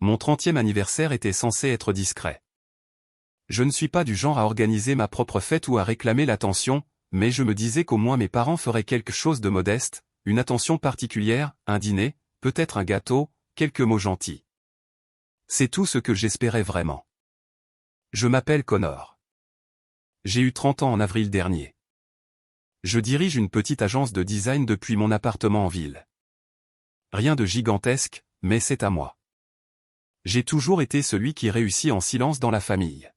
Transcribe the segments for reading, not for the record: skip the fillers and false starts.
Mon 30e anniversaire était censé être discret. Je ne suis pas du genre à organiser ma propre fête ou à réclamer l'attention, mais je me disais qu'au moins mes parents feraient quelque chose de modeste, une attention particulière, un dîner, peut-être un gâteau, quelques mots gentils. C'est tout ce que j'espérais vraiment. Je m'appelle Connor. J'ai eu 30 ans en avril dernier. Je dirige une petite agence de design depuis mon appartement en ville. Rien de gigantesque, mais c'est à moi. J'ai toujours été celui qui réussit en silence dans la famille.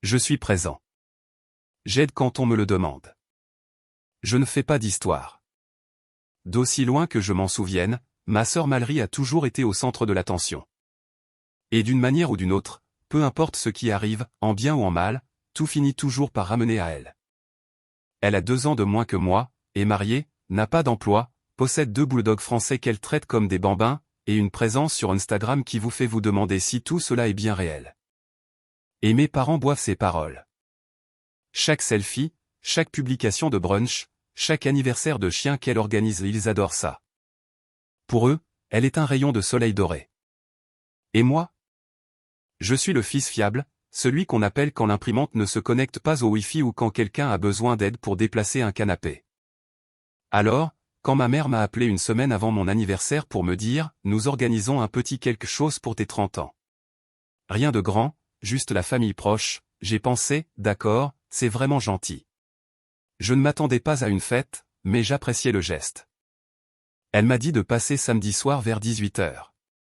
Je suis présent. J'aide quand on me le demande. Je ne fais pas d'histoire. D'aussi loin que je m'en souvienne, ma sœur Mallory a toujours été au centre de l'attention. Et d'une manière ou d'une autre, peu importe ce qui arrive, en bien ou en mal, tout finit toujours par ramener à elle. Elle a 2 ans de moins que moi, est mariée, n'a pas d'emploi, possède 2 bulldogs français qu'elle traite comme des bambins, et une présence sur Instagram qui vous fait vous demander si tout cela est bien réel. Et mes parents boivent ses paroles. Chaque selfie, chaque publication de brunch, chaque anniversaire de chien qu'elle organise, ils adorent ça. Pour eux, elle est un rayon de soleil doré. Et moi? Je suis le fils fiable, celui qu'on appelle quand l'imprimante ne se connecte pas au Wi-Fi ou quand quelqu'un a besoin d'aide pour déplacer un canapé. Alors, quand ma mère m'a appelé une semaine avant mon anniversaire pour me dire « Nous organisons un petit quelque chose pour tes 30 ans ». Rien de grand, juste la famille proche, j'ai pensé « D'accord, c'est vraiment gentil ». Je ne m'attendais pas à une fête, mais j'appréciais le geste. Elle m'a dit de passer samedi soir vers 18h.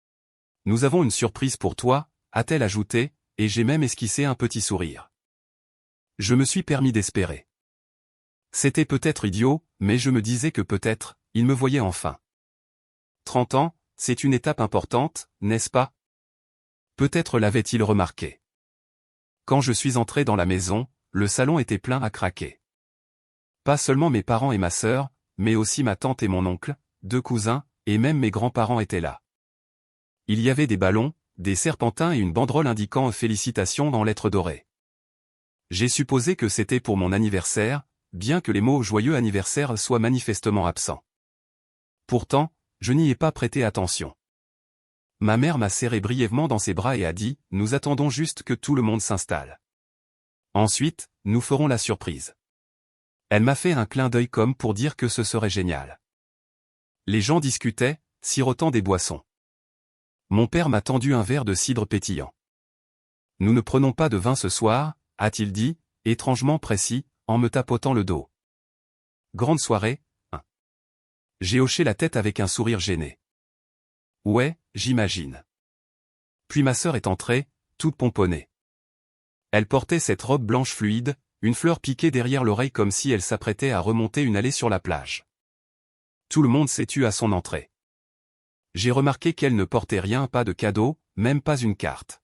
« Nous avons une surprise pour toi », a-t-elle ajouté, et j'ai même esquissé un petit sourire. Je me suis permis d'espérer. C'était peut-être idiot, mais je me disais que peut-être, il me voyait enfin. 30 ans, c'est une étape importante, n'est-ce pas? Peut-être l'avait-il remarqué. Quand je suis entré dans la maison, le salon était plein à craquer. Pas seulement mes parents et ma sœur, mais aussi ma tante et mon oncle, 2 cousins, et même mes grands-parents étaient là. Il y avait des ballons, des serpentins et une banderole indiquant « Félicitations » en lettres dorées. J'ai supposé que c'était pour mon anniversaire, bien que les mots « Joyeux anniversaire » soient manifestement absents. Pourtant, je n'y ai pas prêté attention. Ma mère m'a serré brièvement dans ses bras et a dit « Nous attendons juste que tout le monde s'installe. Ensuite, nous ferons la surprise. » Elle m'a fait un clin d'œil comme pour dire que ce serait génial. Les gens discutaient, sirotant des boissons. Mon père m'a tendu un verre de cidre pétillant. « Nous ne prenons pas de vin ce soir », a-t-il dit, étrangement précis, en me tapotant le dos. Grande soirée, hein. J'ai hoché la tête avec un sourire gêné. Ouais, j'imagine. Puis ma sœur est entrée, toute pomponnée. Elle portait cette robe blanche fluide, une fleur piquée derrière l'oreille comme si elle s'apprêtait à remonter une allée sur la plage. Tout le monde s'est tu à son entrée. J'ai remarqué qu'elle ne portait rien, pas de cadeau, même pas une carte.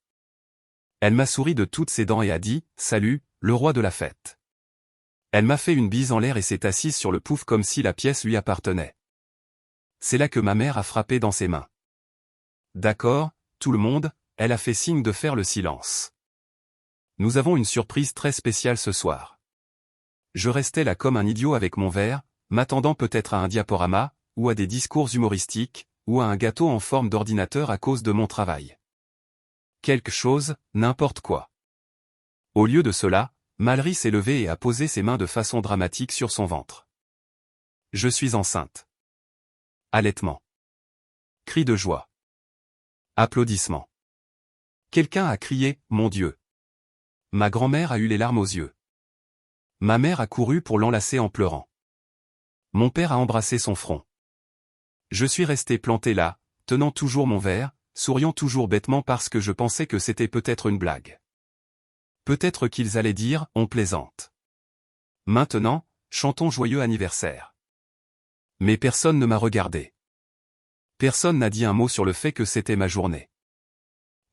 Elle m'a souri de toutes ses dents et a dit « Salut, le roi de la fête ». Elle m'a fait une bise en l'air et s'est assise sur le pouf comme si la pièce lui appartenait. C'est là que ma mère a frappé dans ses mains. D'accord, tout le monde, elle a fait signe de faire le silence. Nous avons une surprise très spéciale ce soir. Je restais là comme un idiot avec mon verre, m'attendant peut-être à un diaporama, ou à des discours humoristiques, ou à un gâteau en forme d'ordinateur à cause de mon travail. Quelque chose, n'importe quoi. Au lieu de cela, Mallory s'est levée et a posé ses mains de façon dramatique sur son ventre. Je suis enceinte. Allaitement. Cri de joie. Applaudissements. Quelqu'un a crié « Mon Dieu !» Ma grand-mère a eu les larmes aux yeux. Ma mère a couru pour l'enlacer en pleurant. Mon père a embrassé son front. Je suis resté planté là, tenant toujours mon verre, souriant toujours bêtement parce que je pensais que c'était peut-être une blague. Peut-être qu'ils allaient dire « On plaisante ». Maintenant, chantons joyeux anniversaire. Mais personne ne m'a regardé. Personne n'a dit un mot sur le fait que c'était ma journée.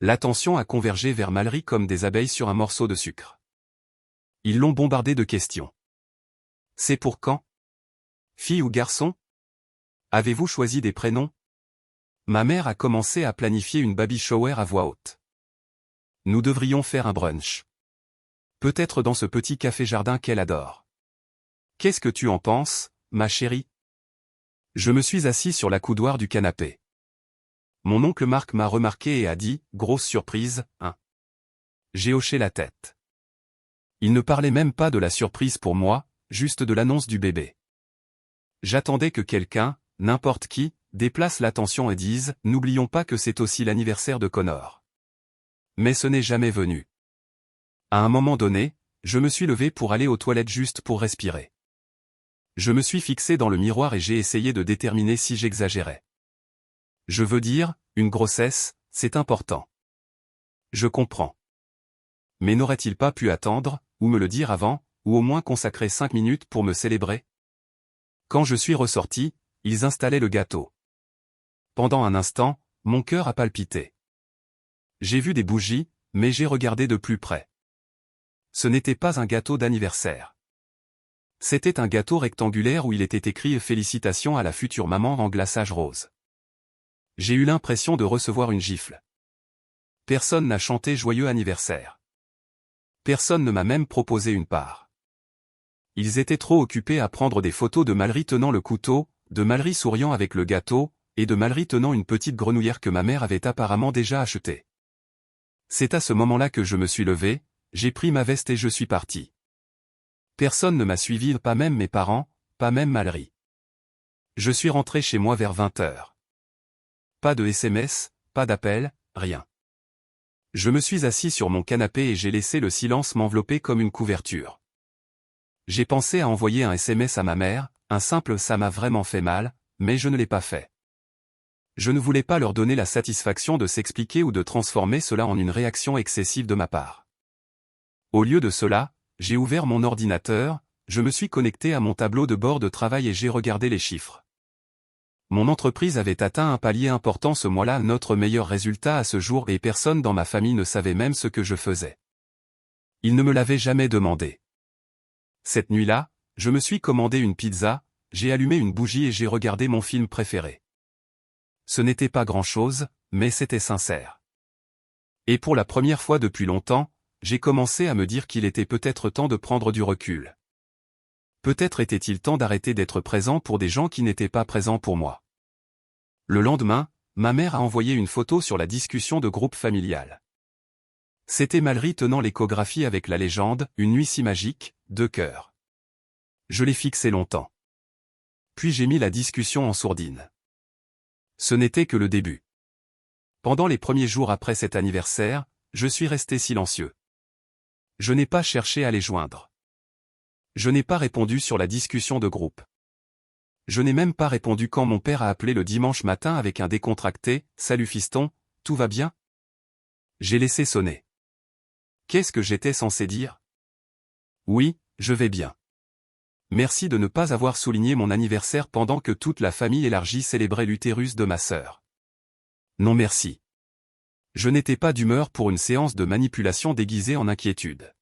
L'attention a convergé vers Mallory comme des abeilles sur un morceau de sucre. Ils l'ont bombardé de questions. C'est pour quand? Fille ou garçon? Avez-vous choisi des prénoms? Ma mère a commencé à planifier une baby shower à voix haute. Nous devrions faire un brunch. Peut-être dans ce petit café-jardin qu'elle adore. Qu'est-ce que tu en penses, ma chérie? Je me suis assis sur la coudoir du canapé. Mon oncle Marc m'a remarqué et a dit, grosse surprise, hein. J'ai hoché la tête. Il ne parlait même pas de la surprise pour moi, juste de l'annonce du bébé. J'attendais que quelqu'un, n'importe qui, déplace l'attention et dise, n'oublions pas que c'est aussi l'anniversaire de Connor. Mais ce n'est jamais venu. À un moment donné, je me suis levé pour aller aux toilettes juste pour respirer. Je me suis fixé dans le miroir et j'ai essayé de déterminer si j'exagérais. Je veux dire, une grossesse, c'est important. Je comprends. Mais n'aurait-il pas pu attendre, ou me le dire avant, ou au moins consacrer 5 minutes pour me célébrer? Quand je suis ressorti, ils installaient le gâteau. Pendant un instant, mon cœur a palpité. J'ai vu des bougies, mais j'ai regardé de plus près. Ce n'était pas un gâteau d'anniversaire. C'était un gâteau rectangulaire où il était écrit « Félicitations à la future maman » en glaçage rose. J'ai eu l'impression de recevoir une gifle. Personne n'a chanté « Joyeux anniversaire ». Personne ne m'a même proposé une part. Ils étaient trop occupés à prendre des photos de Mallory tenant le couteau, de Mallory souriant avec le gâteau, et de Mallory tenant une petite grenouillère que ma mère avait apparemment déjà achetée. C'est à ce moment-là que je me suis levé, j'ai pris ma veste et je suis parti. Personne ne m'a suivi, pas même mes parents, pas même Mallory. Je suis rentré chez moi vers 20 heures. Pas de SMS, pas d'appel, rien. Je me suis assis sur mon canapé et j'ai laissé le silence m'envelopper comme une couverture. J'ai pensé à envoyer un SMS à ma mère, un simple « ça m'a vraiment fait mal », mais je ne l'ai pas fait. Je ne voulais pas leur donner la satisfaction de s'expliquer ou de transformer cela en une réaction excessive de ma part. Au lieu de cela, j'ai ouvert mon ordinateur, je me suis connecté à mon tableau de bord de travail et j'ai regardé les chiffres. Mon entreprise avait atteint un palier important ce mois-là, notre meilleur résultat à ce jour, et personne dans ma famille ne savait même ce que je faisais. Ils ne me l'avaient jamais demandé. Cette nuit-là, je me suis commandé une pizza, j'ai allumé une bougie et j'ai regardé mon film préféré. Ce n'était pas grand-chose, mais c'était sincère. Et pour la première fois depuis longtemps, j'ai commencé à me dire qu'il était peut-être temps de prendre du recul. Peut-être était-il temps d'arrêter d'être présent pour des gens qui n'étaient pas présents pour moi. Le lendemain, ma mère a envoyé une photo sur la discussion de groupe familial. C'était Mallory tenant l'échographie avec la légende « Une nuit si magique », 2 cœurs. Je l'ai fixé longtemps. Puis j'ai mis la discussion en sourdine. Ce n'était que le début. Pendant les premiers jours après cet anniversaire, je suis resté silencieux. Je n'ai pas cherché à les joindre. Je n'ai pas répondu sur la discussion de groupe. Je n'ai même pas répondu quand mon père a appelé le dimanche matin avec un décontracté « Salut fiston, tout va bien ?» J'ai laissé sonner. Qu'est-ce que j'étais censé dire? Oui, je vais bien. Merci de ne pas avoir souligné mon anniversaire pendant que toute la famille élargie célébrait l'utérus de ma sœur. Non merci. Je n'étais pas d'humeur pour une séance de manipulation déguisée en inquiétude.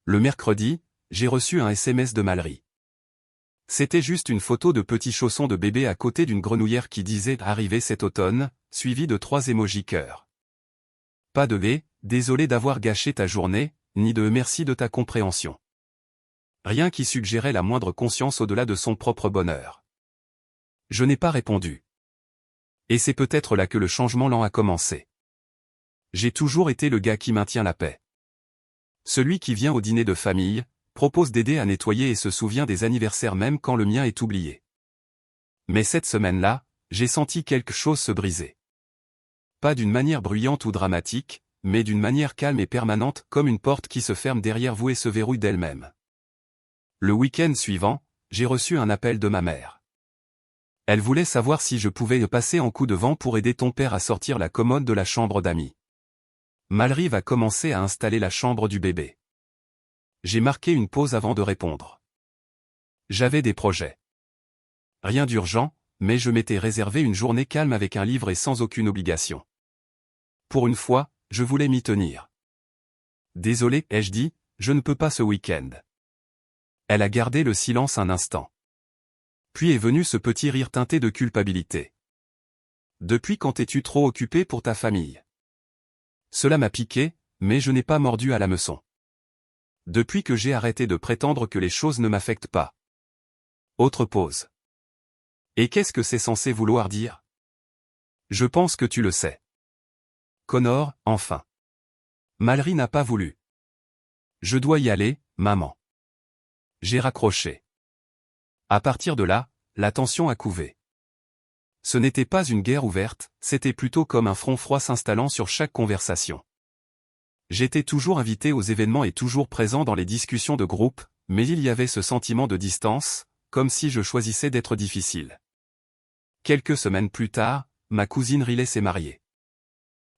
Le mercredi, j'ai reçu un SMS de Mallory. C'était juste une photo de petits chaussons de bébé à côté d'une grenouillère qui disait « Arrivé cet automne », suivi de 3 émojis cœur. Pas de « désolé d'avoir gâché ta journée », ni de « merci de ta compréhension ». Rien qui suggérait la moindre conscience au-delà de son propre bonheur. Je n'ai pas répondu. Et c'est peut-être là que le changement lent a commencé. J'ai toujours été le gars qui maintient la paix. Celui qui vient au dîner de famille, propose d'aider à nettoyer et se souvient des anniversaires même quand le mien est oublié. Mais cette semaine-là, j'ai senti quelque chose se briser. Pas d'une manière bruyante ou dramatique, mais d'une manière calme et permanente, comme une porte qui se ferme derrière vous et se verrouille d'elle-même. Le week-end suivant, j'ai reçu un appel de ma mère. Elle voulait savoir si je pouvais passer en coup de vent pour aider ton père à sortir la commode de la chambre d'amis. Mallory va commencer à installer la chambre du bébé. J'ai marqué une pause avant de répondre. J'avais des projets. Rien d'urgent, mais je m'étais réservé une journée calme avec un livre et sans aucune obligation. Pour une fois, je voulais m'y tenir. Désolé, ai-je dit, je ne peux pas ce week-end. Elle a gardé le silence un instant. Puis est venu ce petit rire teinté de culpabilité. Depuis quand es-tu trop occupé pour ta famille? Cela m'a piqué, mais je n'ai pas mordu à l'hameçon. Depuis que j'ai arrêté de prétendre que les choses ne m'affectent pas. Autre pause. Et qu'est-ce que c'est censé vouloir dire? Je pense que tu le sais. Connor, enfin. Mallory n'a pas voulu. Je dois y aller, maman. J'ai raccroché. À partir de là, la tension a couvé. Ce n'était pas une guerre ouverte, c'était plutôt comme un front froid s'installant sur chaque conversation. J'étais toujours invité aux événements et toujours présent dans les discussions de groupe, mais il y avait ce sentiment de distance, comme si je choisissais d'être difficile. Quelques semaines plus tard, ma cousine Riley s'est mariée.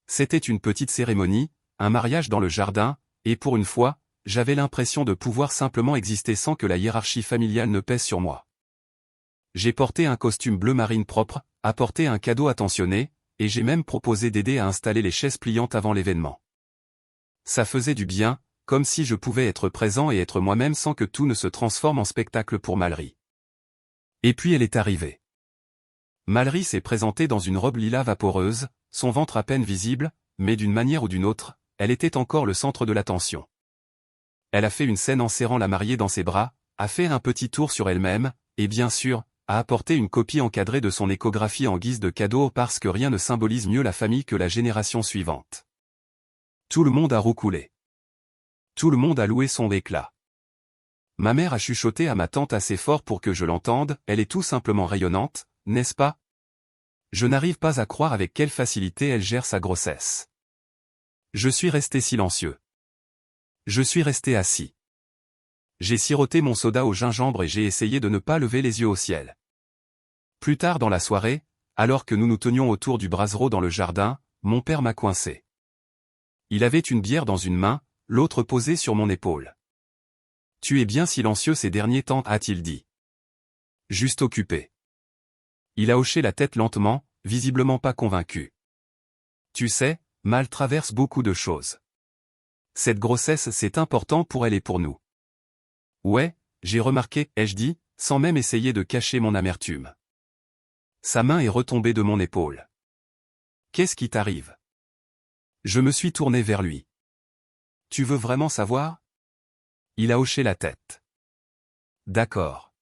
C'était une petite cérémonie, un mariage dans le jardin, et pour une fois, j'avais l'impression de pouvoir simplement exister sans que la hiérarchie familiale ne pèse sur moi. J'ai porté un costume bleu marine propre, apporté un cadeau attentionné, et j'ai même proposé d'aider à installer les chaises pliantes avant l'événement. Ça faisait du bien, comme si je pouvais être présent et être moi-même sans que tout ne se transforme en spectacle pour Mallory. Et puis elle est arrivée. Mallory s'est présentée dans une robe lilas vaporeuse, son ventre à peine visible, mais d'une manière ou d'une autre, elle était encore le centre de l'attention. Elle a fait une scène en serrant la mariée dans ses bras, a fait un petit tour sur elle-même, et bien sûr, a apporté une copie encadrée de son échographie en guise de cadeau parce que rien ne symbolise mieux la famille que la génération suivante. Tout le monde a roucoulé. Tout le monde a loué son éclat. Ma mère a chuchoté à ma tante assez fort pour que je l'entende, elle est tout simplement rayonnante, n'est-ce pas? Je n'arrive pas à croire avec quelle facilité elle gère sa grossesse. Je suis resté silencieux. Je suis resté assis. J'ai siroté mon soda au gingembre et j'ai essayé de ne pas lever les yeux au ciel. Plus tard dans la soirée, alors que nous nous tenions autour du brasero dans le jardin, mon père m'a coincé. Il avait une bière dans une main, l'autre posée sur mon épaule. « Tu es bien silencieux ces derniers temps, a-t-il dit. Juste occupé. Il a hoché la tête lentement, visiblement pas convaincu. Tu sais, Mal traverse beaucoup de choses. Cette grossesse c'est important pour elle et pour nous. Ouais, j'ai remarqué, ai-je dit, sans même essayer de cacher mon amertume. Sa main est retombée de mon épaule. Qu'est-ce qui t'arrive? Je me suis tourné vers lui. Tu veux vraiment savoir? Il a hoché la tête. D'accord.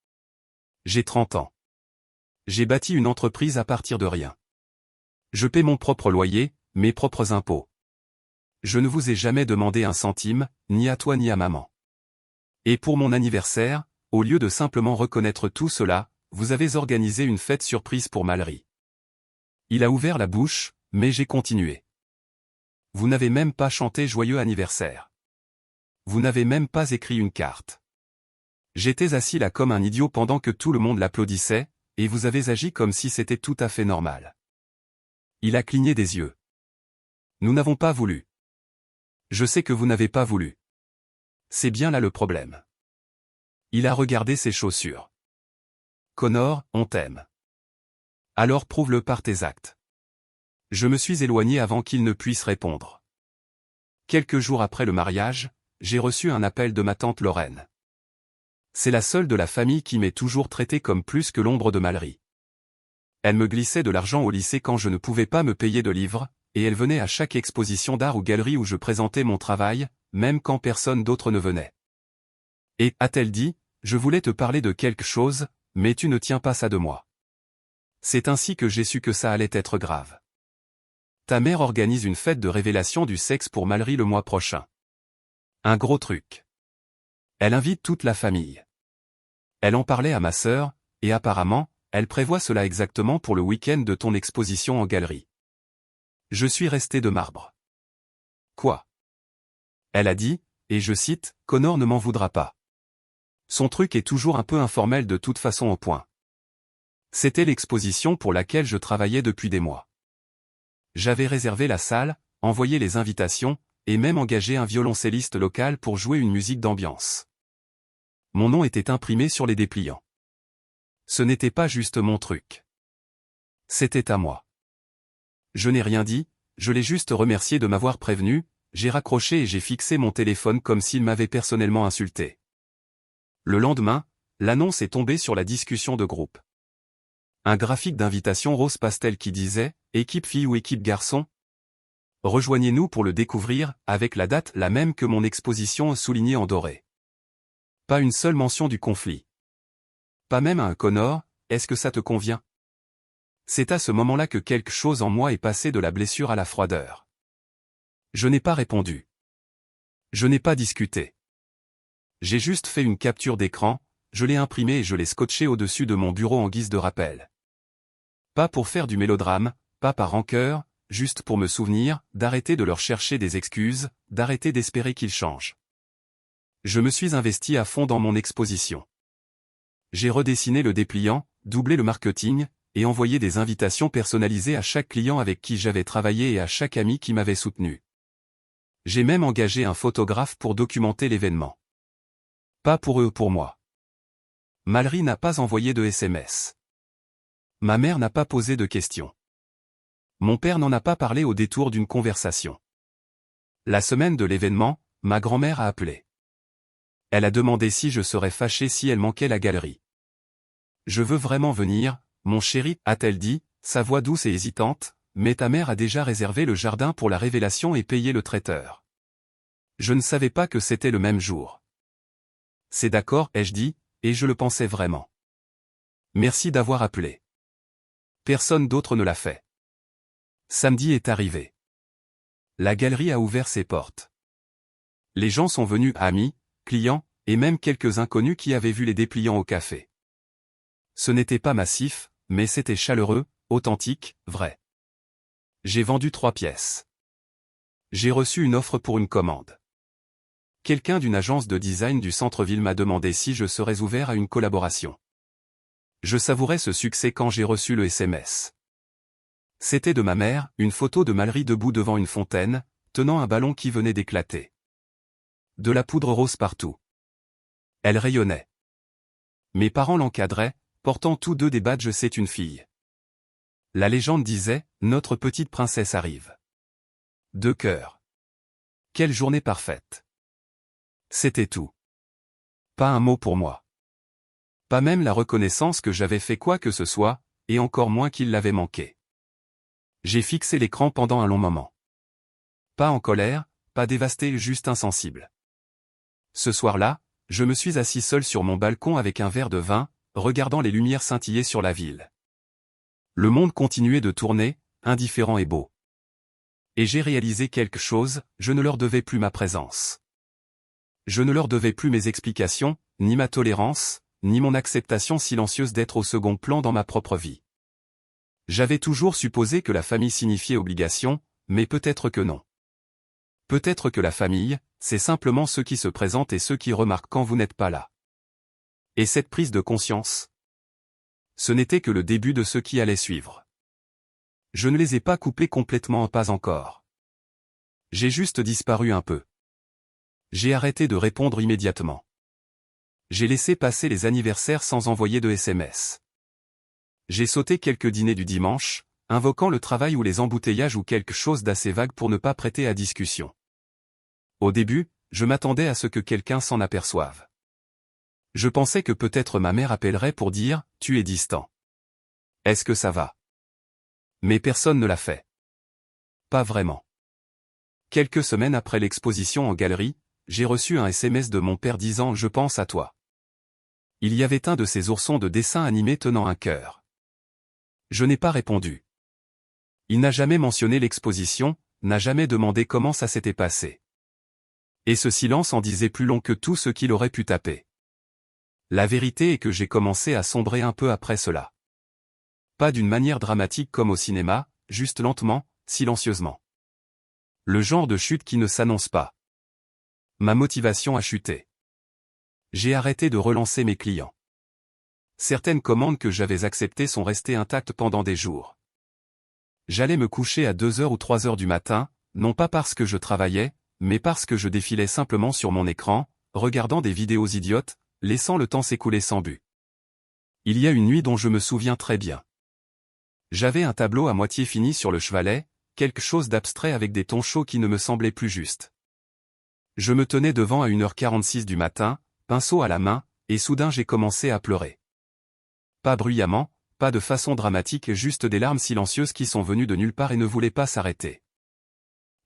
J'ai 30 ans. J'ai bâti une entreprise à partir de rien. Je paie mon propre loyer, mes propres impôts. Je ne vous ai jamais demandé un centime, ni à toi ni à maman. Et pour mon anniversaire, au lieu de simplement reconnaître tout cela, vous avez organisé une fête surprise pour Mallory. Il a ouvert la bouche, mais j'ai continué. Vous n'avez même pas chanté joyeux anniversaire. Vous n'avez même pas écrit une carte. J'étais assis là comme un idiot pendant que tout le monde l'applaudissait, et vous avez agi comme si c'était tout à fait normal. Il a cligné des yeux. Nous n'avons pas voulu. Je sais que vous n'avez pas voulu. C'est bien là le problème. Il a regardé ses chaussures. Connor, on t'aime. Alors prouve-le par tes actes. Je me suis éloigné avant qu'il ne puisse répondre. Quelques jours après le mariage, j'ai reçu un appel de ma tante Lorraine. C'est la seule de la famille qui m'ait toujours traité comme plus que l'ombre de Mallory. Elle me glissait de l'argent au lycée quand je ne pouvais pas me payer de livres, et elle venait à chaque exposition d'art ou galerie où je présentais mon travail, même quand personne d'autre ne venait. Et, a-t-elle dit, je voulais te parler de quelque chose, mais tu ne tiens pas ça de moi. C'est ainsi que j'ai su que ça allait être grave. Ta mère organise une fête de révélation du sexe pour Mallory le mois prochain. Un gros truc. Elle invite toute la famille. Elle en parlait à ma sœur, et apparemment, elle prévoit cela exactement pour le week-end de ton exposition en galerie. Je suis resté de marbre. Quoi? Elle a dit, et je cite, Connor ne m'en voudra pas. Son truc est toujours un peu informel de toute façon au point. C'était l'exposition pour laquelle je travaillais depuis des mois. J'avais réservé la salle, envoyé les invitations, et même engagé un violoncelliste local pour jouer une musique d'ambiance. Mon nom était imprimé sur les dépliants. Ce n'était pas juste mon truc. C'était à moi. Je n'ai rien dit, je l'ai juste remercié de m'avoir prévenu, j'ai raccroché et j'ai fixé mon téléphone comme s'il m'avait personnellement insulté. Le lendemain, l'annonce est tombée sur la discussion de groupe. Un graphique d'invitation rose pastel qui disait « Équipe fille ou équipe garçon ?» Rejoignez-nous pour le découvrir, avec la date la même que mon exposition soulignée en doré. Pas une seule mention du conflit. Pas même un Connor, est-ce que ça te convient? C'est à ce moment-là que quelque chose en moi est passé de la blessure à la froideur. Je n'ai pas répondu. Je n'ai pas discuté. J'ai juste fait une capture d'écran, je l'ai imprimée et je l'ai scotchée au-dessus de mon bureau en guise de rappel. Pas pour faire du mélodrame, pas par rancœur, juste pour me souvenir, d'arrêter de leur chercher des excuses, d'arrêter d'espérer qu'ils changent. Je me suis investi à fond dans mon exposition. J'ai redessiné le dépliant, doublé le marketing, et envoyé des invitations personnalisées à chaque client avec qui j'avais travaillé et à chaque ami qui m'avait soutenu. J'ai même engagé un photographe pour documenter l'événement. Pas pour eux, pour moi. Mallory n'a pas envoyé de SMS. Ma mère n'a pas posé de questions. Mon père n'en a pas parlé au détour d'une conversation. La semaine de l'événement, ma grand-mère a appelé. Elle a demandé si je serais fâché si elle manquait la galerie. Je veux vraiment venir, mon chéri, a-t-elle dit, sa voix douce et hésitante, mais ta mère a déjà réservé le jardin pour la révélation et payé le traiteur. Je ne savais pas que c'était le même jour. C'est d'accord, ai-je dit, et je le pensais vraiment. Merci d'avoir appelé. Personne d'autre ne l'a fait. Samedi est arrivé. La galerie a ouvert ses portes. Les gens sont venus, amis, clients, et même quelques inconnus qui avaient vu les dépliants au café. Ce n'était pas massif, mais c'était chaleureux, authentique, vrai. J'ai vendu 3 pièces. J'ai reçu une offre pour une commande. Quelqu'un d'une agence de design du centre-ville m'a demandé si je serais ouvert à une collaboration. Je savourais ce succès quand j'ai reçu le SMS. C'était de ma mère, une photo de Mallory debout devant une fontaine, tenant un ballon qui venait d'éclater. De la poudre rose partout. Elle rayonnait. Mes parents l'encadraient, portant tous deux des badges C'est une fille. La légende disait, notre petite princesse arrive. 2 cœurs. Quelle journée parfaite. C'était tout. Pas un mot pour moi. Pas même la reconnaissance que j'avais fait quoi que ce soit, et encore moins qu'il l'avait manqué. J'ai fixé l'écran pendant un long moment. Pas en colère, pas dévasté, juste insensible. Ce soir-là, je me suis assis seul sur mon balcon avec un verre de vin, regardant les lumières scintiller sur la ville. Le monde continuait de tourner, indifférent et beau. Et j'ai réalisé quelque chose, je ne leur devais plus ma présence. Je ne leur devais plus mes explications, ni ma tolérance, ni mon acceptation silencieuse d'être au second plan dans ma propre vie. J'avais toujours supposé que la famille signifiait obligation, mais peut-être que non. Peut-être que la famille, c'est simplement ceux qui se présentent et ceux qui remarquent quand vous n'êtes pas là. Et cette prise de conscience, ce n'était que le début de ce qui allait suivre. Je ne les ai pas coupés complètement, pas encore. J'ai juste disparu un peu. J'ai arrêté de répondre immédiatement. J'ai laissé passer les anniversaires sans envoyer de SMS. J'ai sauté quelques dîners du dimanche, invoquant le travail ou les embouteillages ou quelque chose d'assez vague pour ne pas prêter à discussion. Au début, je m'attendais à ce que quelqu'un s'en aperçoive. Je pensais que peut-être ma mère appellerait pour dire « Tu es distant. Est-ce que ça va ?» Mais personne ne l'a fait. Pas vraiment. Quelques semaines après l'exposition en galerie, j'ai reçu un SMS de mon père disant « Je pense à toi ». Il y avait un de ces oursons de dessin animé tenant un cœur. Je n'ai pas répondu. Il n'a jamais mentionné l'exposition, n'a jamais demandé comment ça s'était passé. Et ce silence en disait plus long que tout ce qu'il aurait pu taper. La vérité est que j'ai commencé à sombrer un peu après cela. Pas d'une manière dramatique comme au cinéma, juste lentement, silencieusement. Le genre de chute qui ne s'annonce pas. Ma motivation a chuté. J'ai arrêté de relancer mes clients. Certaines commandes que j'avais acceptées sont restées intactes pendant des jours. J'allais me coucher à 2h ou 3h du matin, non pas parce que je travaillais, mais parce que je défilais simplement sur mon écran, regardant des vidéos idiotes, laissant le temps s'écouler sans but. Il y a une nuit dont je me souviens très bien. J'avais un tableau à moitié fini sur le chevalet, quelque chose d'abstrait avec des tons chauds qui ne me semblaient plus justes. Je me tenais devant à 1h46 du matin, pinceau à la main, et soudain j'ai commencé à pleurer. Pas bruyamment, pas de façon dramatique, juste des larmes silencieuses qui sont venues de nulle part et ne voulaient pas s'arrêter.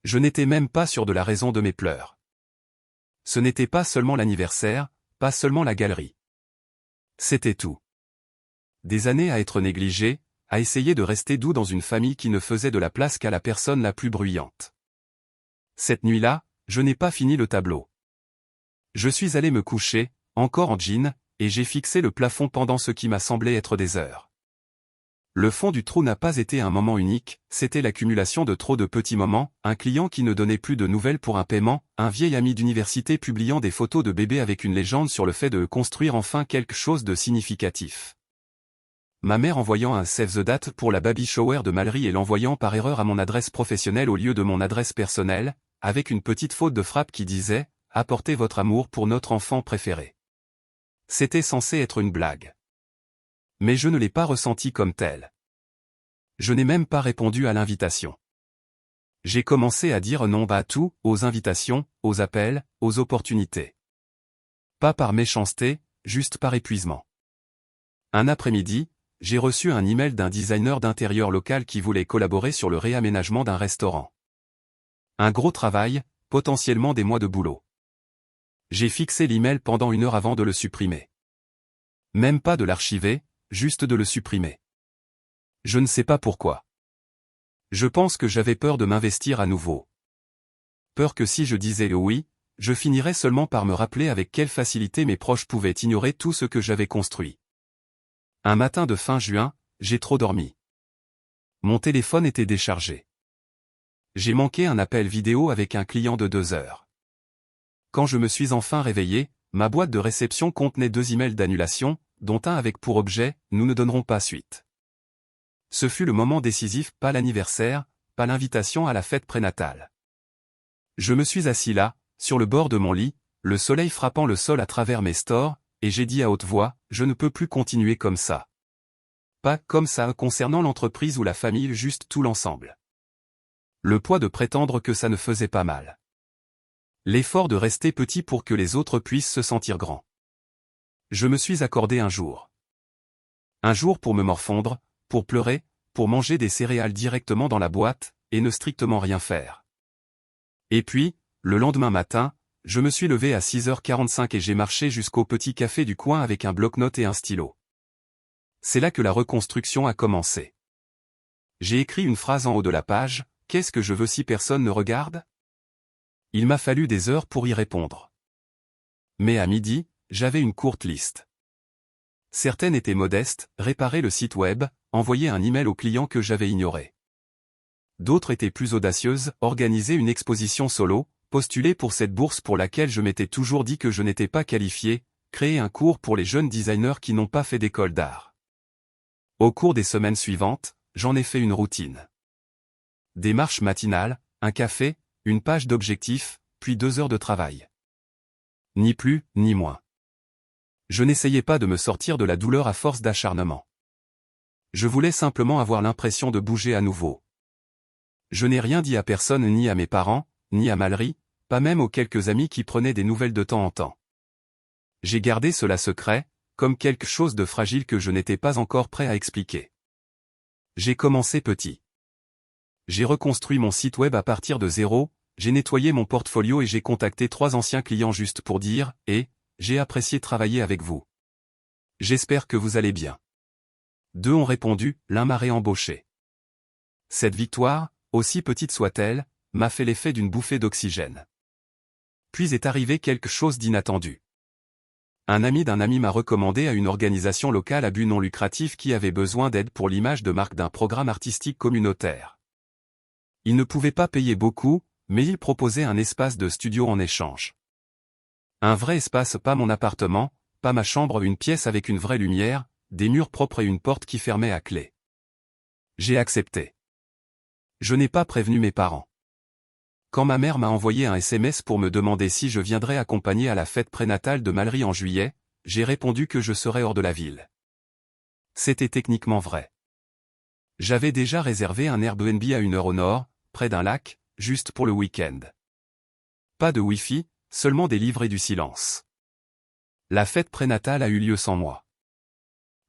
Je n'étais même pas sûr de la raison de mes pleurs. Ce n'était pas seulement l'anniversaire, pas seulement la galerie. C'était tout. Des années à être négligé, à essayer de rester doux dans une famille qui ne faisait de la place qu'à la personne la plus bruyante. Cette nuit-là, je n'ai pas fini le tableau. Je suis allé me coucher, encore en jean, et j'ai fixé le plafond pendant ce qui m'a semblé être des heures. Le fond du trou n'a pas été un moment unique, c'était l'accumulation de trop de petits moments, un client qui ne donnait plus de nouvelles pour un paiement, un vieil ami d'université publiant des photos de bébé avec une légende sur le fait de construire enfin quelque chose de significatif. Ma mère envoyant un save the date pour la baby shower de Mallory et l'envoyant par erreur à mon adresse professionnelle au lieu de mon adresse personnelle, avec une petite faute de frappe qui disait « Apportez votre amour pour notre enfant préféré ». C'était censé être une blague. Mais je ne l'ai pas ressenti comme tel. Je n'ai même pas répondu à l'invitation. J'ai commencé à dire non à tout, aux invitations, aux appels, aux opportunités. Pas par méchanceté, juste par épuisement. Un après-midi, j'ai reçu un email d'un designer d'intérieur local qui voulait collaborer sur le réaménagement d'un restaurant. Un gros travail, potentiellement des mois de boulot. J'ai fixé l'email pendant 1 heure avant de le supprimer. Même pas de l'archiver, juste de le supprimer. Je ne sais pas pourquoi. Je pense que j'avais peur de m'investir à nouveau. Peur que si je disais oui, je finirais seulement par me rappeler avec quelle facilité mes proches pouvaient ignorer tout ce que j'avais construit. Un matin de fin juin, j'ai trop dormi. Mon téléphone était déchargé. J'ai manqué un appel vidéo avec un client de 2 heures. Quand je me suis enfin réveillé, ma boîte de réception contenait 2 emails d'annulation, dont un avec pour objet « Nous ne donnerons pas suite ». Ce fut le moment décisif, pas l'anniversaire, pas l'invitation à la fête prénatale. Je me suis assis là, sur le bord de mon lit, le soleil frappant le sol à travers mes stores, et j'ai dit à haute voix, je ne peux plus continuer comme ça. Pas comme ça concernant l'entreprise ou la famille, juste tout l'ensemble. Le poids de prétendre que ça ne faisait pas mal. L'effort de rester petit pour que les autres puissent se sentir grands. Je me suis accordé un jour. Un jour pour me morfondre, pour pleurer, pour manger des céréales directement dans la boîte, et ne strictement rien faire. Et puis, le lendemain matin, je me suis levé à 6h45 et j'ai marché jusqu'au petit café du coin avec un bloc-notes et un stylo. C'est là que la reconstruction a commencé. J'ai écrit une phrase en haut de la page, « Qu'est-ce que je veux si personne ne regarde ?» Il m'a fallu des heures pour y répondre. Mais à midi, j'avais une courte liste. Certaines étaient modestes, réparer le site web, envoyer un email au client que j'avais ignoré. D'autres étaient plus audacieuses, organiser une exposition solo, postuler pour cette bourse pour laquelle je m'étais toujours dit que je n'étais pas qualifié, créer un cours pour les jeunes designers qui n'ont pas fait d'école d'art. Au cours des semaines suivantes, j'en ai fait une routine. Des marches matinales, un café, une page d'objectifs, puis 2 heures de travail. Ni plus, ni moins. Je n'essayais pas de me sortir de la douleur à force d'acharnement. Je voulais simplement avoir l'impression de bouger à nouveau. Je n'ai rien dit à personne, ni à mes parents, ni à Mallory, pas même aux quelques amis qui prenaient des nouvelles de temps en temps. J'ai gardé cela secret, comme quelque chose de fragile que je n'étais pas encore prêt à expliquer. J'ai commencé petit. J'ai reconstruit mon site web à partir de zéro, j'ai nettoyé mon portfolio et j'ai contacté 3 anciens clients juste pour dire « Et, j'ai apprécié travailler avec vous. J'espère que vous allez bien. » 2 ont répondu, l'un m'a réembauché. Cette victoire, aussi petite soit-elle, m'a fait l'effet d'une bouffée d'oxygène. Puis est arrivé quelque chose d'inattendu. Un ami d'un ami m'a recommandé à une organisation locale à but non lucratif qui avait besoin d'aide pour l'image de marque d'un programme artistique communautaire. Il ne pouvait pas payer beaucoup, mais il proposait un espace de studio en échange. Un vrai espace, pas mon appartement, pas ma chambre, une pièce avec une vraie lumière, des murs propres et une porte qui fermait à clé. J'ai accepté. Je n'ai pas prévenu mes parents. Quand ma mère m'a envoyé un SMS pour me demander si je viendrais accompagner à la fête prénatale de Mallory en juillet, j'ai répondu que je serais hors de la ville. C'était techniquement vrai. J'avais déjà réservé un Airbnb à 1 heure au nord, près d'un lac, juste pour le week-end. Pas de Wi-Fi, seulement des livrets du silence. La fête prénatale a eu lieu sans moi.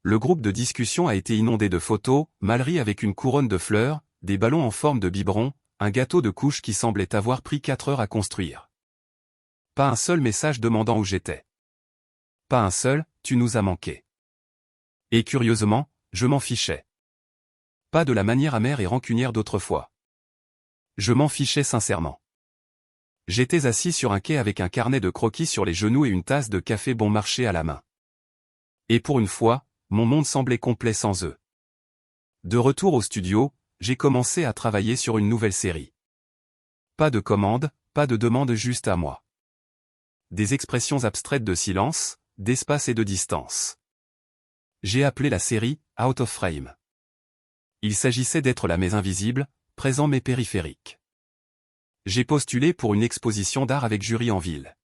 Le groupe de discussion a été inondé de photos, Mallory avec une couronne de fleurs, des ballons en forme de biberon, un gâteau de couche qui semblait avoir pris 4 heures à construire. Pas un seul message demandant où j'étais. Pas un seul, tu nous as manqué. Et curieusement, je m'en fichais. Pas de la manière amère et rancunière d'autrefois. Je m'en fichais sincèrement. J'étais assis sur un quai avec un carnet de croquis sur les genoux et une tasse de café bon marché à la main. Et pour une fois, mon monde semblait complet sans eux. De retour au studio, j'ai commencé à travailler sur une nouvelle série. Pas de commande, pas de demande, juste à moi. Des expressions abstraites de silence, d'espace et de distance. J'ai appelé la série « Out of Frame ». Il s'agissait d'être là mais invisible, présent mais périphérique. J'ai postulé pour une exposition d'art avec jury en ville.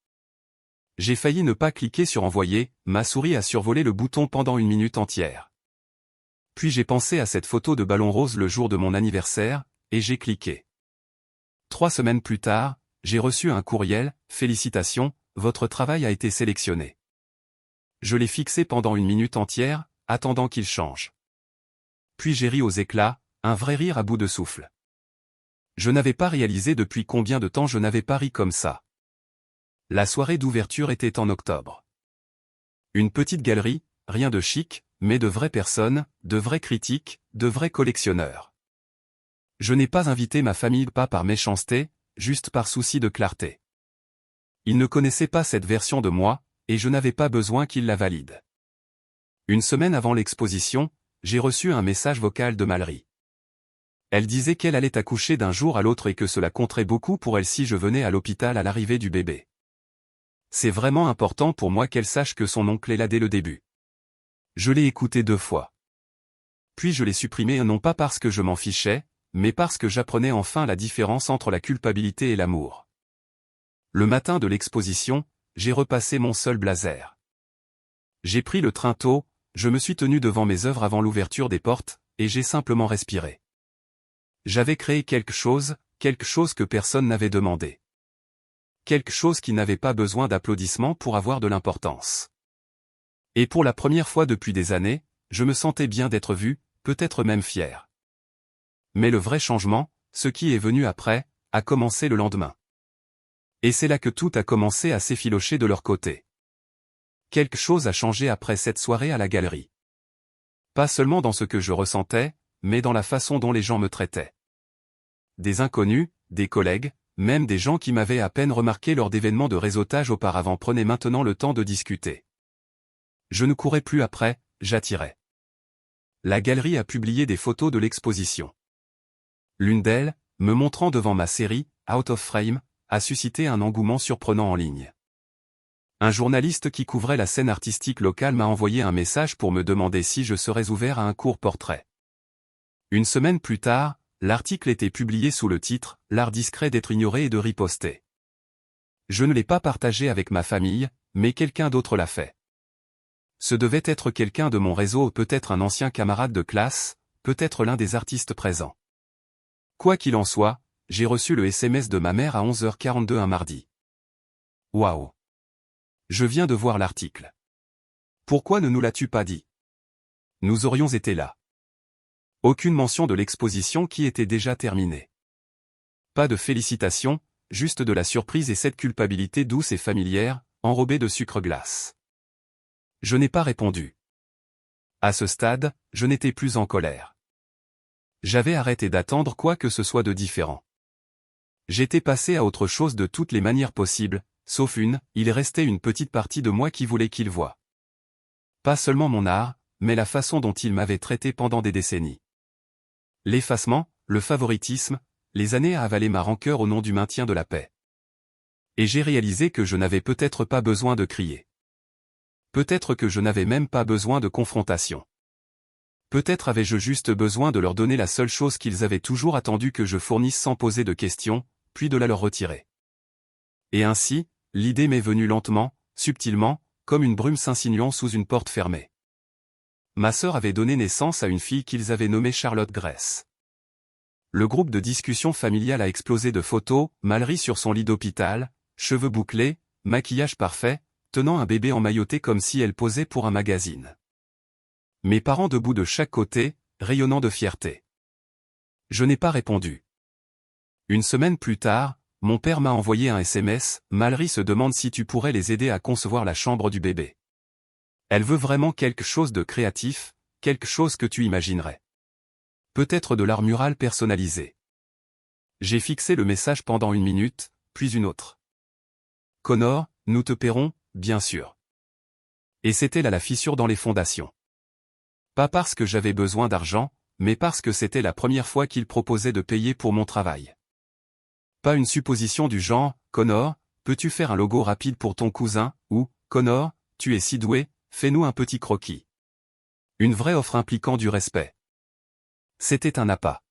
J'ai failli ne pas cliquer sur envoyer, ma souris a survolé le bouton pendant une minute entière. Puis j'ai pensé à cette photo de ballon rose le jour de mon anniversaire, et j'ai cliqué. 3 semaines plus tard, j'ai reçu un courriel, « Félicitations, votre travail a été sélectionné ». Je l'ai fixé pendant une minute entière, attendant qu'il change. Puis j'ai ri aux éclats, un vrai rire à bout de souffle. Je n'avais pas réalisé depuis combien de temps je n'avais pas ri comme ça. La soirée d'ouverture était en octobre. Une petite galerie, rien de chic, mais de vraies personnes, de vrais critiques, de vrais collectionneurs. Je n'ai pas invité ma famille, pas par méchanceté, juste par souci de clarté. Ils ne connaissaient pas cette version de moi, et je n'avais pas besoin qu'ils la valident. Une semaine avant l'exposition, j'ai reçu un message vocal de Mallory. Elle disait qu'elle allait accoucher d'un jour à l'autre et que cela compterait beaucoup pour elle si je venais à l'hôpital à l'arrivée du bébé. C'est vraiment important pour moi qu'elle sache que son oncle est là dès le début. Je l'ai écouté 2 fois. Puis je l'ai supprimé non pas parce que je m'en fichais, mais parce que j'apprenais enfin la différence entre la culpabilité et l'amour. Le matin de l'exposition, j'ai repassé mon seul blazer. J'ai pris le train tôt, je me suis tenu devant mes œuvres avant l'ouverture des portes, et j'ai simplement respiré. J'avais créé quelque chose que personne n'avait demandé. Quelque chose qui n'avait pas besoin d'applaudissements pour avoir de l'importance. Et pour la première fois depuis des années, je me sentais bien d'être vu, peut-être même fier. Mais le vrai changement, ce qui est venu après, a commencé le lendemain. Et c'est là que tout a commencé à s'effilocher de leur côté. Quelque chose a changé après cette soirée à la galerie. Pas seulement dans ce que je ressentais, mais dans la façon dont les gens me traitaient. Des inconnus, des collègues, même des gens qui m'avaient à peine remarqué lors d'événements de réseautage auparavant prenaient maintenant le temps de discuter. Je ne courais plus après, j'attirais. La galerie a publié des photos de l'exposition. L'une d'elles, me montrant devant ma série, Out of Frame, a suscité un engouement surprenant en ligne. Un journaliste qui couvrait la scène artistique locale m'a envoyé un message pour me demander si je serais ouvert à un court portrait. Une semaine plus tard, l'article était publié sous le titre « L'art discret d'être ignoré et de riposter ». Je ne l'ai pas partagé avec ma famille, mais quelqu'un d'autre l'a fait. Ce devait être quelqu'un de mon réseau ou peut-être un ancien camarade de classe, peut-être l'un des artistes présents. Quoi qu'il en soit, j'ai reçu le SMS de ma mère à 11h42 un mardi. Waouh! Je viens de voir l'article. Pourquoi ne nous l'as-tu pas dit? Nous aurions été là. Aucune mention de l'exposition qui était déjà terminée. Pas de félicitations, juste de la surprise et cette culpabilité douce et familière, enrobée de sucre glace. Je n'ai pas répondu. À ce stade, je n'étais plus en colère. J'avais arrêté d'attendre quoi que ce soit de différent. J'étais passé à autre chose de toutes les manières possibles, sauf une, il restait une petite partie de moi qui voulait qu'il voie. Pas seulement mon art, mais la façon dont il m'avait traité pendant des décennies. L'effacement, le favoritisme, les années à avaler ma rancœur au nom du maintien de la paix. Et j'ai réalisé que je n'avais peut-être pas besoin de crier. Peut-être que je n'avais même pas besoin de confrontation. Peut-être avais-je juste besoin de leur donner la seule chose qu'ils avaient toujours attendu que je fournisse sans poser de questions, puis de la leur retirer. Et ainsi, l'idée m'est venue lentement, subtilement, comme une brume s'insinuant sous une porte fermée. Ma sœur avait donné naissance à une fille qu'ils avaient nommée Charlotte Grace. Le groupe de discussion familiale a explosé de photos, Mallory sur son lit d'hôpital, cheveux bouclés, maquillage parfait, tenant un bébé emmailloté comme si elle posait pour un magazine. Mes parents debout de chaque côté, rayonnant de fierté. Je n'ai pas répondu. Une semaine plus tard, mon père m'a envoyé un SMS, Mallory se demande si tu pourrais les aider à concevoir la chambre du bébé. Elle veut vraiment quelque chose de créatif, quelque chose que tu imaginerais. Peut-être de l'art mural personnalisé. J'ai fixé le message pendant 1 minute, puis une autre. Connor, nous te paierons, bien sûr. Et c'était là la fissure dans les fondations. Pas parce que j'avais besoin d'argent, mais parce que c'était la première fois qu'il proposait de payer pour mon travail. Pas une supposition du genre, Connor, peux-tu faire un logo rapide pour ton cousin, ou, Connor, tu es si doué, fais-nous un petit croquis. Une vraie offre impliquant du respect. C'était un appât.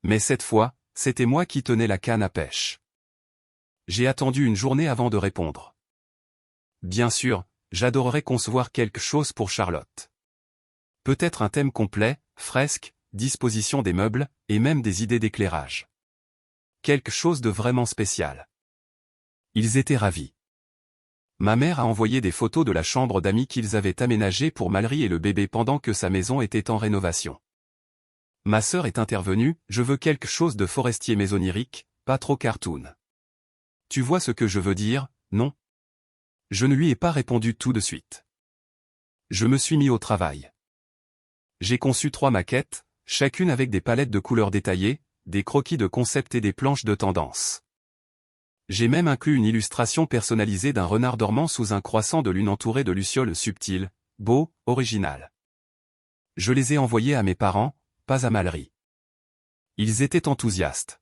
Mais cette fois, c'était moi qui tenais la canne à pêche. J'ai attendu une journée avant de répondre. Bien sûr, j'adorerais concevoir quelque chose pour Charlotte. Peut-être un thème complet, fresque, disposition des meubles, et même des idées d'éclairage. Quelque chose de vraiment spécial. Ils étaient ravis. Ma mère a envoyé des photos de la chambre d'amis qu'ils avaient aménagée pour Mallory et le bébé pendant que sa maison était en rénovation. Ma sœur est intervenue, je veux quelque chose de forestier mais onirique, pas trop cartoon. Tu vois ce que je veux dire, non? Je ne lui ai pas répondu tout de suite. Je me suis mis au travail. J'ai conçu 3 maquettes, chacune avec des palettes de couleurs détaillées, des croquis de concept et des planches de tendance. J'ai même inclus une illustration personnalisée d'un renard dormant sous un croissant de lune entouré de lucioles subtiles, beau, original. Je les ai envoyés à mes parents, pas à Mallory. Ils étaient enthousiastes.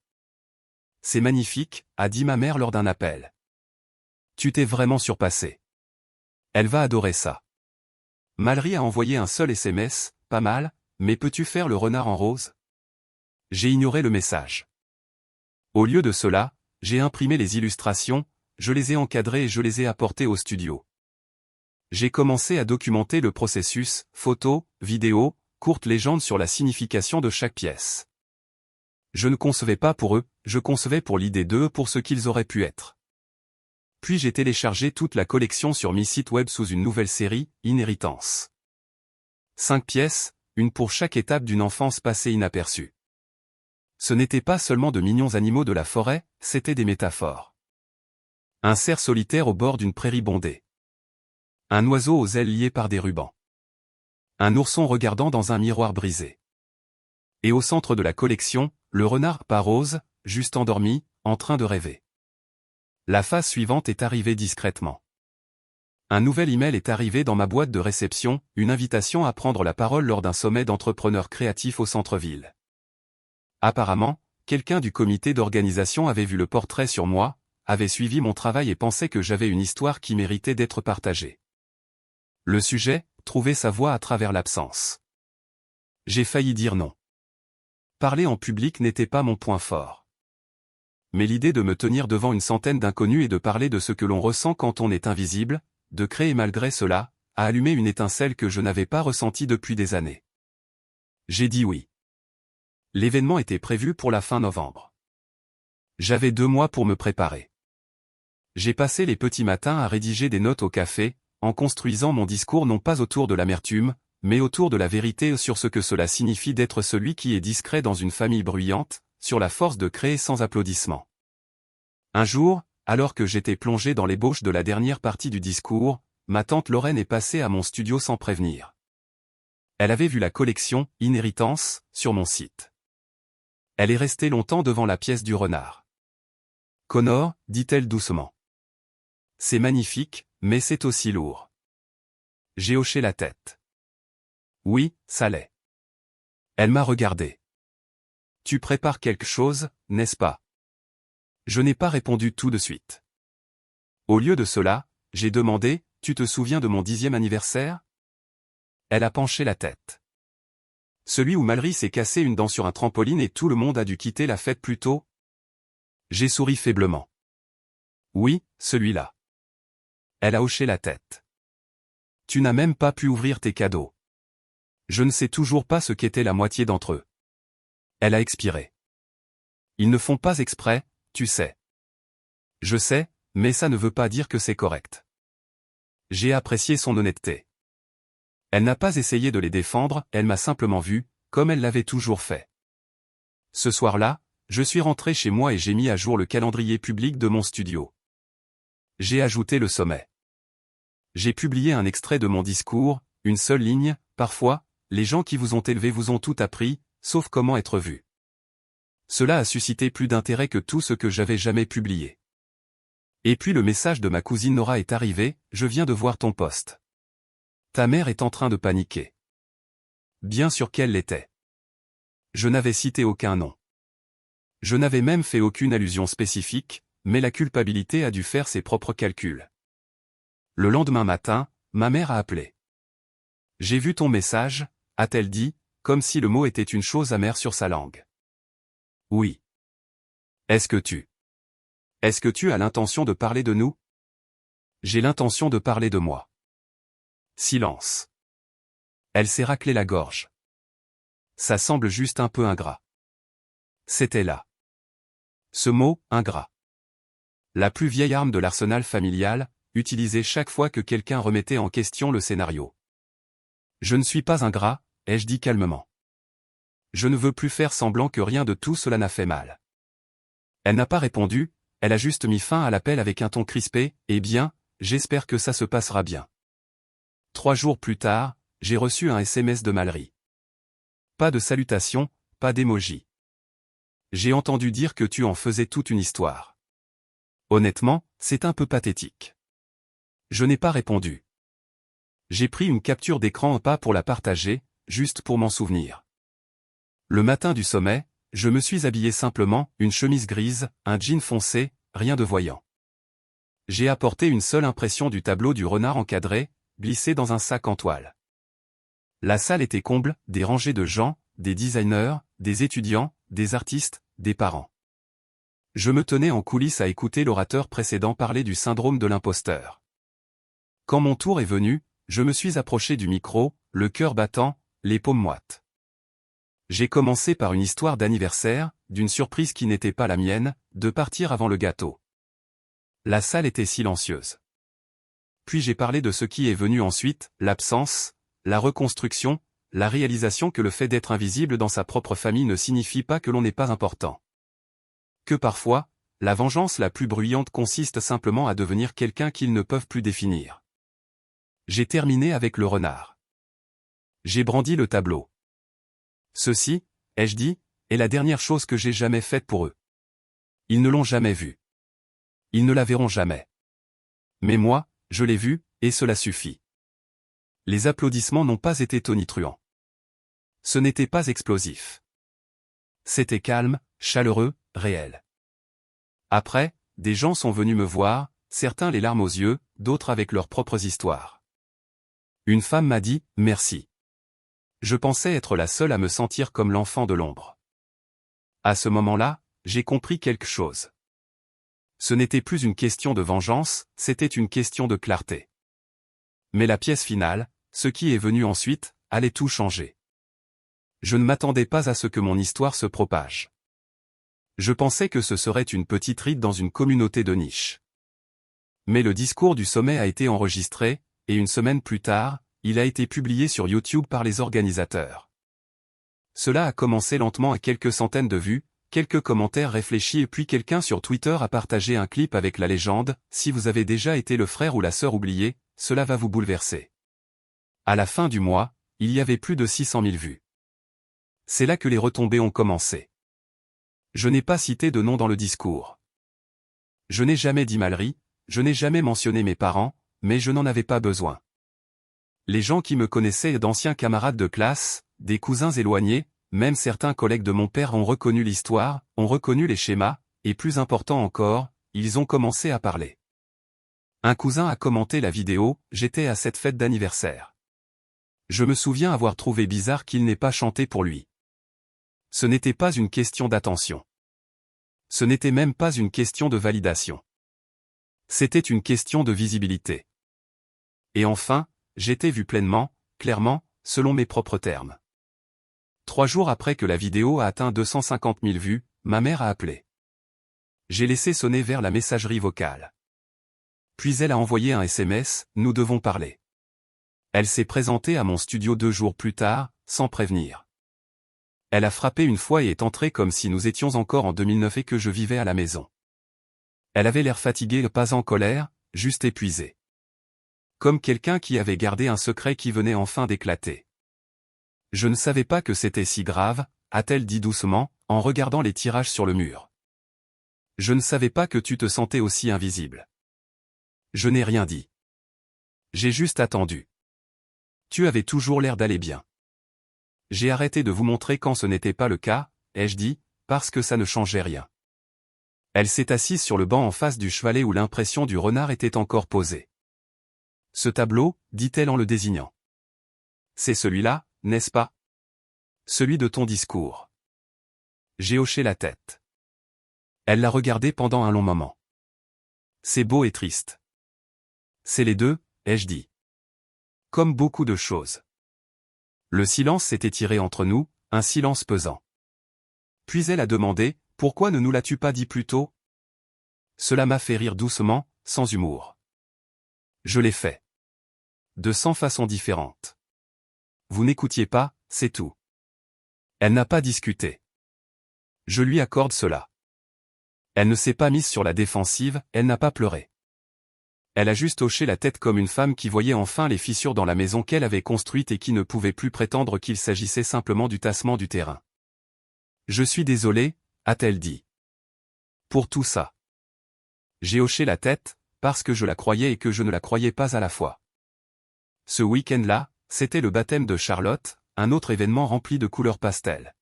C'est magnifique, a dit ma mère lors d'un appel. Tu t'es vraiment surpassé. Elle va adorer ça. Mallory a envoyé un seul SMS, pas mal, mais peux-tu faire le renard en rose? J'ai ignoré le message. Au lieu de cela, j'ai imprimé les illustrations, je les ai encadrées et je les ai apportées au studio. J'ai commencé à documenter le processus, photos, vidéos, courtes légendes sur la signification de chaque pièce. Je ne concevais pas pour eux, je concevais pour l'idée d'eux pour ce qu'ils auraient pu être. Puis j'ai téléchargé toute la collection sur mi site web sous une nouvelle série, Inheritance. 5 pièces, une pour chaque étape d'une enfance passée inaperçue. Ce n'était pas seulement de mignons animaux de la forêt, c'était des métaphores. Un cerf solitaire au bord d'une prairie bondée. Un oiseau aux ailes liées par des rubans. Un ourson regardant dans un miroir brisé. Et au centre de la collection, le renard pas rose, juste endormi, en train de rêver. La phase suivante est arrivée discrètement. Un nouvel email est arrivé dans ma boîte de réception, une invitation à prendre la parole lors d'un sommet d'entrepreneurs créatifs au centre-ville. Apparemment, quelqu'un du comité d'organisation avait vu le portrait sur moi, avait suivi mon travail et pensait que j'avais une histoire qui méritait d'être partagée. Le sujet, trouver sa voix à travers l'absence. J'ai failli dire non. Parler en public n'était pas mon point fort. Mais l'idée de me tenir devant une centaine d'inconnus et de parler de ce que l'on ressent quand on est invisible, de créer malgré cela, a allumé une étincelle que je n'avais pas ressentie depuis des années. J'ai dit oui. L'événement était prévu pour la fin novembre. J'avais 2 mois pour me préparer. J'ai passé les petits matins à rédiger des notes au café, en construisant mon discours non pas autour de l'amertume, mais autour de la vérité sur ce que cela signifie d'être celui qui est discret dans une famille bruyante, sur la force de créer sans applaudissements. Un jour, alors que j'étais plongé dans l'ébauche de la dernière partie du discours, ma tante Lorraine est passée à mon studio sans prévenir. Elle avait vu la collection « Inheritance » sur mon site. Elle est restée longtemps devant la pièce du renard. « Connor » dit-elle doucement. « C'est magnifique, mais c'est aussi lourd. » J'ai hoché la tête. « Oui, ça l'est. » Elle m'a regardé. « Tu prépares quelque chose, n'est-ce pas ?» Je n'ai pas répondu tout de suite. Au lieu de cela, j'ai demandé « Tu te souviens de mon 10e anniversaire ?» Elle a penché la tête. Celui où Mallory s'est cassé une dent sur un trampoline et tout le monde a dû quitter la fête plus tôt? J'ai souri faiblement. Oui, celui-là. Elle a hoché la tête. Tu n'as même pas pu ouvrir tes cadeaux. Je ne sais toujours pas ce qu'était la moitié d'entre eux. Elle a expiré. Ils ne font pas exprès, tu sais. Je sais, mais ça ne veut pas dire que c'est correct. J'ai apprécié son honnêteté. Elle n'a pas essayé de les défendre, elle m'a simplement vu, comme elle l'avait toujours fait. Ce soir-là, je suis rentré chez moi et j'ai mis à jour le calendrier public de mon studio. J'ai ajouté le sommet. J'ai publié un extrait de mon discours, une seule ligne, parfois, les gens qui vous ont élevé vous ont tout appris, sauf comment être vu. Cela a suscité plus d'intérêt que tout ce que j'avais jamais publié. Et puis le message de ma cousine Nora est arrivé, je viens de voir ton post. Ta mère est en train de paniquer. Bien sûr qu'elle l'était. Je n'avais cité aucun nom. Je n'avais même fait aucune allusion spécifique, mais la culpabilité a dû faire ses propres calculs. Le lendemain matin, ma mère a appelé. J'ai vu ton message, a-t-elle dit, comme si le mot était une chose amère sur sa langue. Oui. Est-ce que tu as l'intention de parler de nous? J'ai l'intention de parler de moi. Silence. Elle s'est raclé la gorge. Ça semble juste un peu ingrat. C'était là. Ce mot, ingrat. La plus vieille arme de l'arsenal familial, utilisée chaque fois que quelqu'un remettait en question le scénario. Je ne suis pas ingrat, ai-je dit calmement. Je ne veux plus faire semblant que rien de tout cela n'a fait mal. Elle n'a pas répondu, elle a juste mis fin à l'appel avec un ton crispé, eh bien, j'espère que ça se passera bien. 3 jours plus tard, j'ai reçu un SMS de Mallory. Pas de salutation, pas d'émoji. J'ai entendu dire que tu en faisais toute une histoire. Honnêtement, c'est un peu pathétique. Je n'ai pas répondu. J'ai pris une capture d'écran pas pour la partager, juste pour m'en souvenir. Le matin du sommet, je me suis habillé simplement, une chemise grise, un jean foncé, rien de voyant. J'ai apporté une seule impression du tableau du renard encadré, glissé dans un sac en toile. La salle était comble, des rangées de gens, des designers, des étudiants, des artistes, des parents. Je me tenais en coulisses à écouter l'orateur précédent parler du syndrome de l'imposteur. Quand mon tour est venu, je me suis approché du micro, le cœur battant, les paumes moites. J'ai commencé par une histoire d'anniversaire, d'une surprise qui n'était pas la mienne, de partir avant le gâteau. La salle était silencieuse. Puis j'ai parlé de ce qui est venu ensuite, l'absence, la reconstruction, la réalisation que le fait d'être invisible dans sa propre famille ne signifie pas que l'on n'est pas important. Que parfois, la vengeance la plus bruyante consiste simplement à devenir quelqu'un qu'ils ne peuvent plus définir. J'ai terminé avec le renard. J'ai brandi le tableau. Ceci, ai-je dit, est la dernière chose que j'ai jamais faite pour eux. Ils ne l'ont jamais vu. Ils ne la verront jamais. Mais moi, je l'ai vu, et cela suffit. Les applaudissements n'ont pas été tonitruants. Ce n'était pas explosif. C'était calme, chaleureux, réel. Après, des gens sont venus me voir, certains les larmes aux yeux, d'autres avec leurs propres histoires. Une femme m'a dit « merci ». Je pensais être la seule à me sentir comme l'enfant de l'ombre. À ce moment-là, j'ai compris quelque chose. Ce n'était plus une question de vengeance, c'était une question de clarté. Mais la pièce finale, ce qui est venu ensuite, allait tout changer. Je ne m'attendais pas à ce que mon histoire se propage. Je pensais que ce serait une petite ride dans une communauté de niche. Mais le discours du sommet a été enregistré, et une semaine plus tard, il a été publié sur YouTube par les organisateurs. Cela a commencé lentement à quelques centaines de vues, quelques commentaires réfléchis et puis quelqu'un sur Twitter a partagé un clip avec la légende « Si vous avez déjà été le frère ou la sœur oublié, cela va vous bouleverser ». À la fin du mois, il y avait plus de 600 000 vues. C'est là que les retombées ont commencé. Je n'ai pas cité de nom dans le discours. Je n'ai jamais dit Mallory, je n'ai jamais mentionné mes parents, mais je n'en avais pas besoin. Les gens qui me connaissaient d'anciens camarades de classe, des cousins éloignés, même certains collègues de mon père ont reconnu l'histoire, ont reconnu les schémas, et plus important encore, ils ont commencé à parler. Un cousin a commenté la vidéo, j'étais à cette fête d'anniversaire. Je me souviens avoir trouvé bizarre qu'il n'ait pas chanté pour lui. Ce n'était pas une question d'attention. Ce n'était même pas une question de validation. C'était une question de visibilité. Et enfin, j'étais vu pleinement, clairement, selon mes propres termes. 3 jours après que la vidéo a atteint 250 000 vues, ma mère a appelé. J'ai laissé sonner vers la messagerie vocale. Puis elle a envoyé un SMS, « Nous devons parler ». Elle s'est présentée à mon studio 2 jours plus tard, sans prévenir. Elle a frappé une fois et est entrée comme si nous étions encore en 2009 et que je vivais à la maison. Elle avait l'air fatiguée, pas en colère, juste épuisée. Comme quelqu'un qui avait gardé un secret qui venait enfin d'éclater. Je ne savais pas que c'était si grave, a-t-elle dit doucement, en regardant les tirages sur le mur. Je ne savais pas que tu te sentais aussi invisible. Je n'ai rien dit. J'ai juste attendu. Tu avais toujours l'air d'aller bien. J'ai arrêté de vous montrer quand ce n'était pas le cas, ai-je dit, parce que ça ne changeait rien. Elle s'est assise sur le banc en face du chevalet où l'impression du renard était encore posée. Ce tableau, dit-elle en le désignant. C'est celui-là, n'est-ce pas? Celui de ton discours. J'ai hoché la tête. Elle l'a regardé pendant un long moment. C'est beau et triste. C'est les deux, ai-je dit. Comme beaucoup de choses. Le silence s'est étiré entre nous, un silence pesant. Puis elle a demandé, pourquoi ne nous l'as-tu pas dit plus tôt? Cela m'a fait rire doucement, sans humour. Je l'ai fait. De 100 façons différentes. Vous n'écoutiez pas, c'est tout. Elle n'a pas discuté. Je lui accorde cela. Elle ne s'est pas mise sur la défensive, elle n'a pas pleuré. Elle a juste hoché la tête comme une femme qui voyait enfin les fissures dans la maison qu'elle avait construite et qui ne pouvait plus prétendre qu'il s'agissait simplement du tassement du terrain. Je suis désolée, a-t-elle dit. Pour tout ça. J'ai hoché la tête, parce que je la croyais et que je ne la croyais pas à la fois. Ce week-end-là, c'était le baptême de Charlotte, un autre événement rempli de couleurs pastel.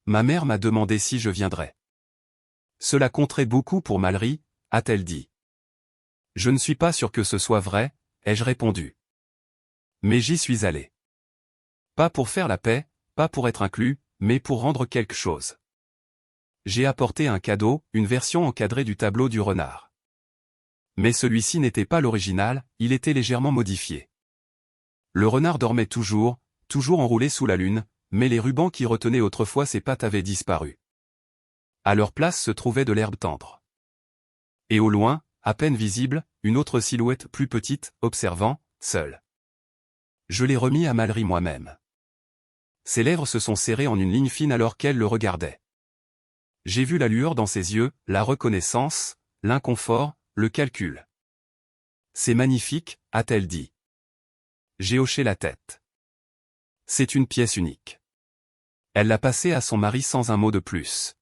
Ma mère m'a demandé si je viendrais. Cela compterait beaucoup pour Mallory, a-t-elle dit. Je ne suis pas sûr que ce soit vrai, ai-je répondu. Mais j'y suis allé. Pas pour faire la paix, pas pour être inclus, mais pour rendre quelque chose. J'ai apporté un cadeau, une version encadrée du tableau du renard. Mais celui-ci n'était pas l'original, il était légèrement modifié. Le renard dormait toujours enroulé sous la lune, mais les rubans qui retenaient autrefois ses pattes avaient disparu. À leur place se trouvait de l'herbe tendre. Et au loin, à peine visible, une autre silhouette plus petite, observant, seule. Je l'ai remis à Mallory moi-même. Ses lèvres se sont serrées en une ligne fine alors qu'elle le regardait. J'ai vu la lueur dans ses yeux, la reconnaissance, l'inconfort, le calcul. C'est magnifique, a-t-elle dit. J'ai hoché la tête. C'est une pièce unique. Elle l'a passée à son mari sans un mot de plus.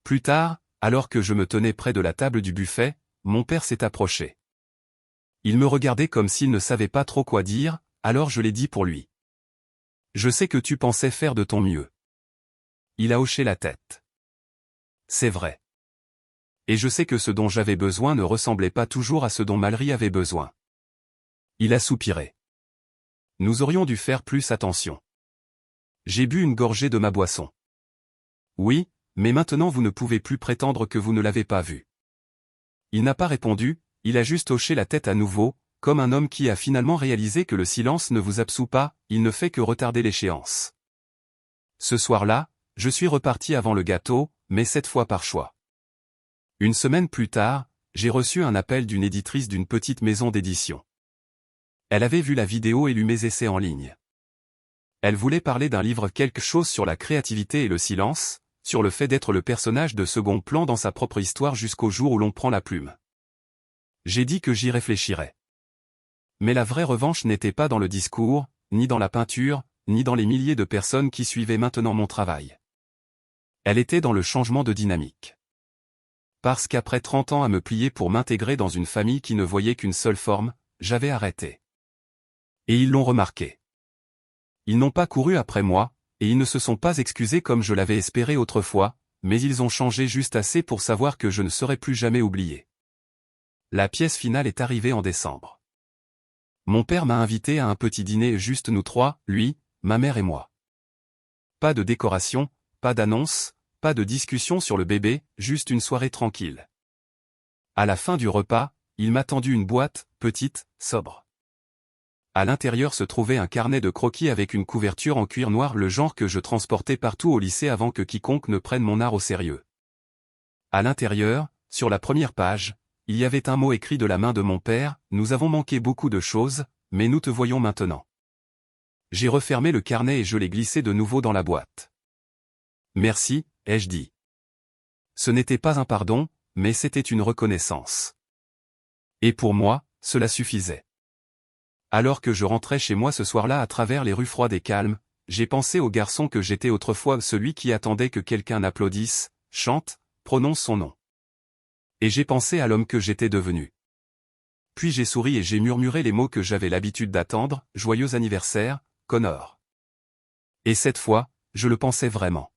Plus tard, alors que je me tenais près de la table du buffet, mon père s'est approché. Il me regardait comme s'il ne savait pas trop quoi dire, alors je l'ai dit pour lui. Je sais que tu pensais faire de ton mieux. Il a hoché la tête. C'est vrai. Et je sais que ce dont j'avais besoin ne ressemblait pas toujours à ce dont Mallory avait besoin. Il a soupiré. Nous aurions dû faire plus attention. J'ai bu une gorgée de ma boisson. Oui, mais maintenant vous ne pouvez plus prétendre que vous ne l'avez pas vu. Il n'a pas répondu, il a juste hoché la tête à nouveau, comme un homme qui a finalement réalisé que le silence ne vous absout pas, il ne fait que retarder l'échéance. Ce soir-là, je suis reparti avant le gâteau, mais cette fois par choix. Une semaine plus tard, j'ai reçu un appel d'une éditrice d'une petite maison d'édition. Elle avait vu la vidéo et lu mes essais en ligne. Elle voulait parler d'un livre quelque chose sur la créativité et le silence, sur le fait d'être le personnage de second plan dans sa propre histoire jusqu'au jour où l'on prend la plume. J'ai dit que j'y réfléchirais. Mais la vraie revanche n'était pas dans le discours, ni dans la peinture, ni dans les milliers de personnes qui suivaient maintenant mon travail. Elle était dans le changement de dynamique. Parce qu'après 30 ans à me plier pour m'intégrer dans une famille qui ne voyait qu'une seule forme, j'avais arrêté. Et ils l'ont remarqué. Ils n'ont pas couru après moi, et ils ne se sont pas excusés comme je l'avais espéré autrefois, mais ils ont changé juste assez pour savoir que je ne serai plus jamais oublié. La pièce finale est arrivée en décembre. Mon père m'a invité à un petit dîner juste nous trois, lui, ma mère et moi. Pas de décoration, pas d'annonce, pas de discussion sur le bébé, juste une soirée tranquille. À la fin du repas, il m'a tendu une boîte, petite, sobre. À l'intérieur se trouvait un carnet de croquis avec une couverture en cuir noir, le genre que je transportais partout au lycée avant que quiconque ne prenne mon art au sérieux. À l'intérieur, sur la première page, il y avait un mot écrit de la main de mon père, « Nous avons manqué beaucoup de choses, mais nous te voyons maintenant. » J'ai refermé le carnet et je l'ai glissé de nouveau dans la boîte. Merci, ai-je dit. Ce n'était pas un pardon, mais c'était une reconnaissance. Et pour moi, cela suffisait. Alors que je rentrais chez moi ce soir-là à travers les rues froides et calmes, J'ai pensé au garçon que j'étais autrefois, celui qui attendait que quelqu'un applaudisse, chante, prononce son nom. Et j'ai pensé à l'homme que j'étais devenu. Puis j'ai souri et j'ai murmuré les mots que j'avais l'habitude d'attendre, joyeux anniversaire, Connor. Et cette fois, je le pensais vraiment.